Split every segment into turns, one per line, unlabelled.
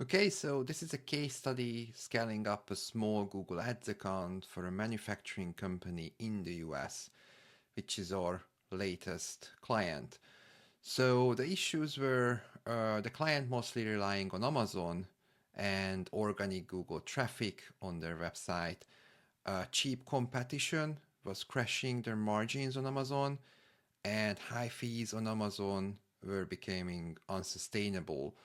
Okay, so this is a case study scaling up a small Google Ads account for a manufacturing company in the US, which is our latest client. So the issues were the client mostly relying on Amazon and organic Google traffic on their website. Cheap competition was crashing their margins on Amazon, and high fees on Amazon were becoming unsustainable.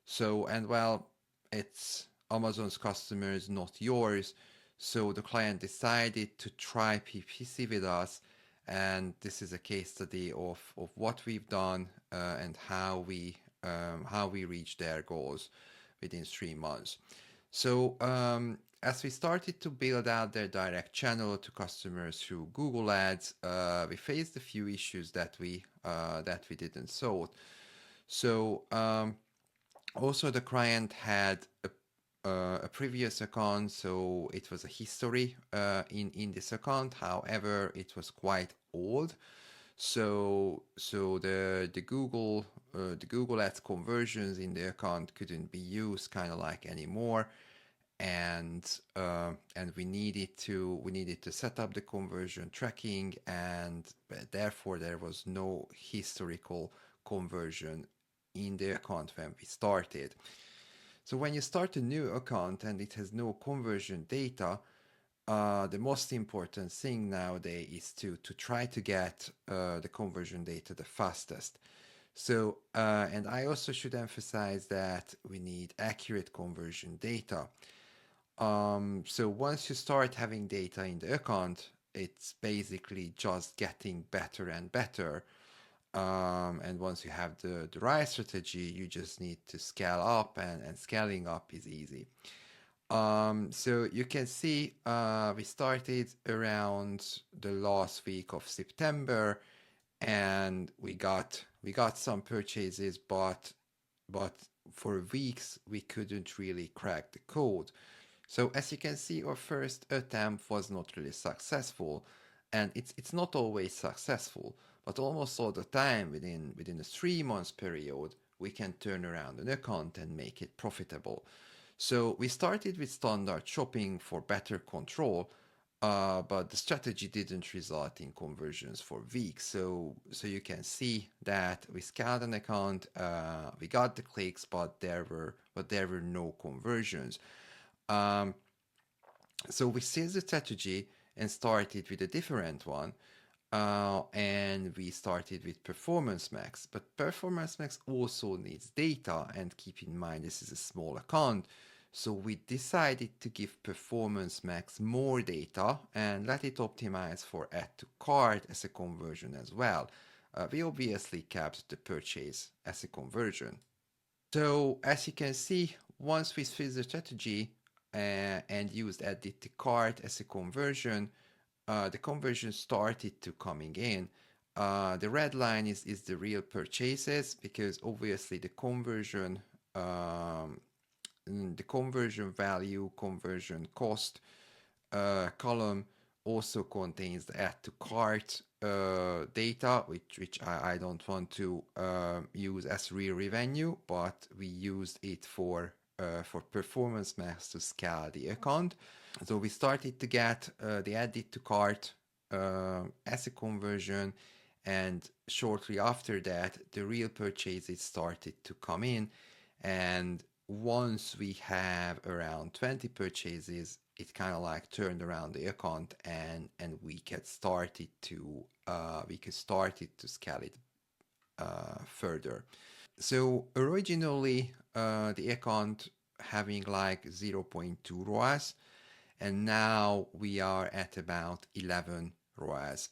So, and well, it's Amazon's customers, not yours. So the client decided to try PPC with us. And this is a case study of what we've done and how we reached their goals within 3 months. So as we started to build out their direct channel to customers through Google Ads, we faced a few issues that we didn't solve. So also the client had a previous account, so it was a history in this account. However, it was quite old. So the Google Ads conversions in the account couldn't be used kind of like anymore, and we needed to set up the conversion tracking, and therefore there was no historical conversion in the account when we started. So when you start a new account and it has no conversion data, the most important thing nowadays is to try to get the conversion data the fastest. So, and I also should emphasize that we need accurate conversion data. So once you start having data in the account, it's basically just getting better and better. And once you have the right strategy, you just need to scale up, and scaling up is easy. So you can see we started around the last week of September, and we got some purchases, but for weeks we couldn't really crack the code. So as you can see, our first attempt was not really successful, and it's not always successful, but almost all the time within a 3 months period we can turn around an account and make it profitable. So we started with standard shopping for better control, but the strategy didn't result in conversions for weeks. So you can see that we scaled an account, we got the clicks, but there were no conversions. So we seized the strategy and started with a different one. And we started with Performance Max, but Performance Max also needs data, and keep in mind this is a small account. So we decided to give Performance Max more data and let it optimize for add to cart as a conversion as well. We obviously kept the purchase as a conversion. So as you can see, once we switched the strategy and used add to cart as a conversion, the conversion started to coming in. The red line is the real purchases, because obviously the conversion value, conversion cost column also contains the add to cart data, which I don't want to use as real revenue, but we used it for Performance Max to scale the account. So we started to get the added to cart as a conversion, and shortly after that the real purchases started to come in, and once we have around 20 purchases, it kind of like turned around the account, and we could started to scale it further. So originally the account having like 0.2 ROAS, and now we are at about 11 ROAS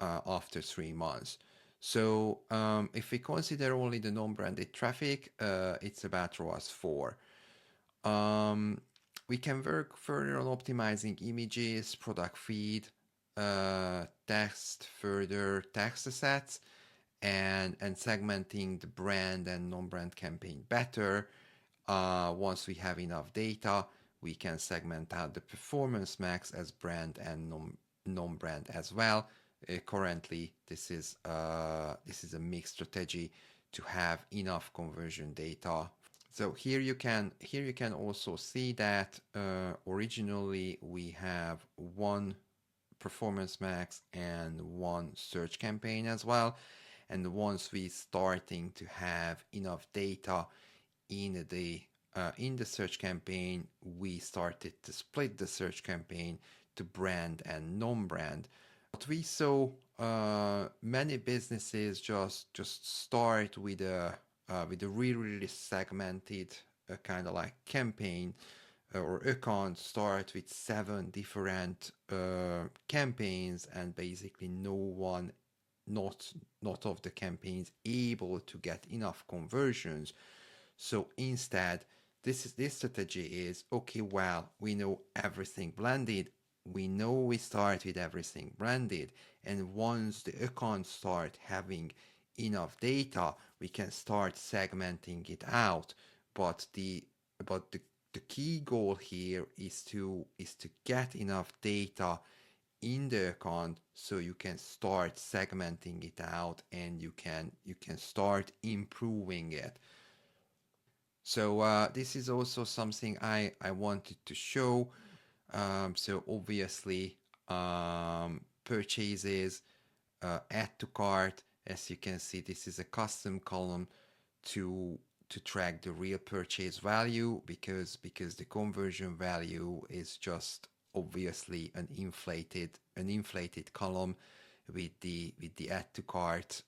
after 3 months. So if we consider only the non-branded traffic, it's about ROAS 4. We can work further on optimizing images, product feed, text assets, and segmenting the brand and non-brand campaign better. Once we have enough data, we can segment out the Performance Max as brand and non-brand as well. Currently, this is a mixed strategy to have enough conversion data. So here you can also see that originally we have one performance max and one search campaign as well. And once we starting to have enough data in the search campaign, we started to split the search campaign to brand and non-brand. But we saw many businesses just start with a really segmented kind of like campaign or account, start with 7 different campaigns, and basically no one, not of the campaigns, able to get enough conversions. So instead, this strategy is okay. Well, we know everything blended. We know we start with everything branded, and once the accounts start having enough data, we can start segmenting it out. But the key goal here is to get enough data in the account so you can start segmenting it out, and you can start improving it. So this is also something I wanted to show. So obviously, purchases, add to cart. As you can see, this is a custom column to track the real purchase value, because the conversion value is just obviously an inflated column with the add to cart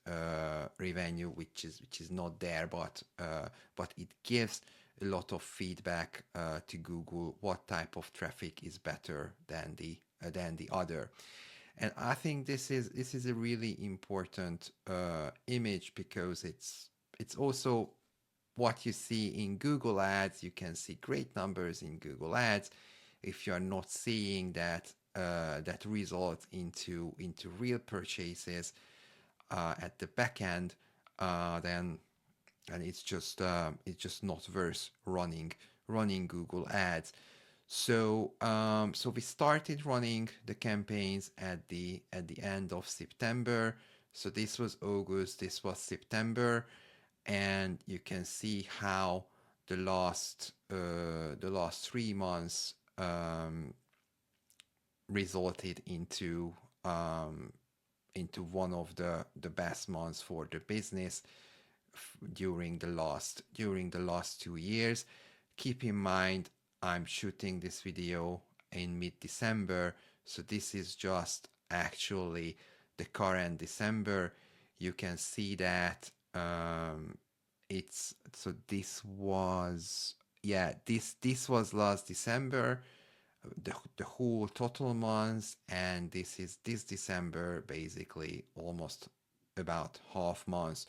revenue, which is not there, but it gives a lot of feedback to Google what type of traffic is better than the other. And I think this is a really important image, because it's also what you see in Google Ads. You can see great numbers in Google Ads. If you are not seeing that result into real purchases at the back end, then it's just not worth running Google Ads. So we started running the campaigns at the end of September. So this was August, this was September, and you can see how the last 3 months resulted into one of the best months for the business during the last 2 years. Keep in mind, I'm shooting this video in mid-December, so this is just actually the current December. You can see that this was last December, the whole total month, and this is this December, basically almost about half month.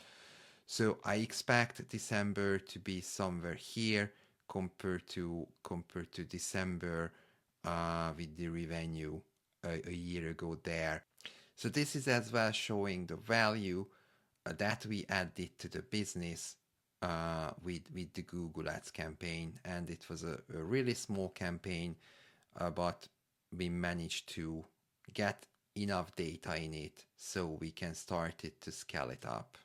So I expect December to be somewhere here compared to December with the revenue a year ago there. So this is as well showing the value that we added to the business with the Google Ads campaign, and it was a really small campaign, but we managed to get enough data in it so we can start it to scale it up.